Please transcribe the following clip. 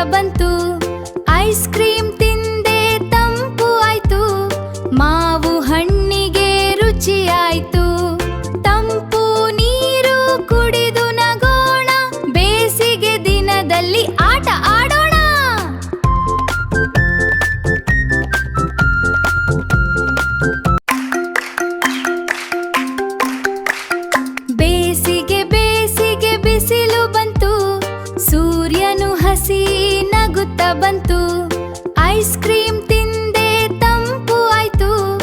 ಬಂತು. Ice cream ತಿಂದೆ ತಂಪು ಆಯ್ತು. ಮಾವು ಹಣ್ಣಿಗೆ ರುಚಿಯಾಯ್ತು. ತಂಪು ನೀರು ಕುಡಿದು ನಗೋಣ. ಬೇಸಿಗೆ ದಿನದಲ್ಲಿ ಆಟ ಆಡೋಣ. ಬೇಸಿಗೆ ಬೇಸಿಗೆ ಬಿಸಿಲು ಬಂತು. ಸೂರ್ಯನು ಹಸಿ ನಗುತ್ತಾ ಬಂತು. ಐಸ್ ಕ್ರೀಮ್ ತಿಂದೆ ತಂಪು ಆಯ್ತು.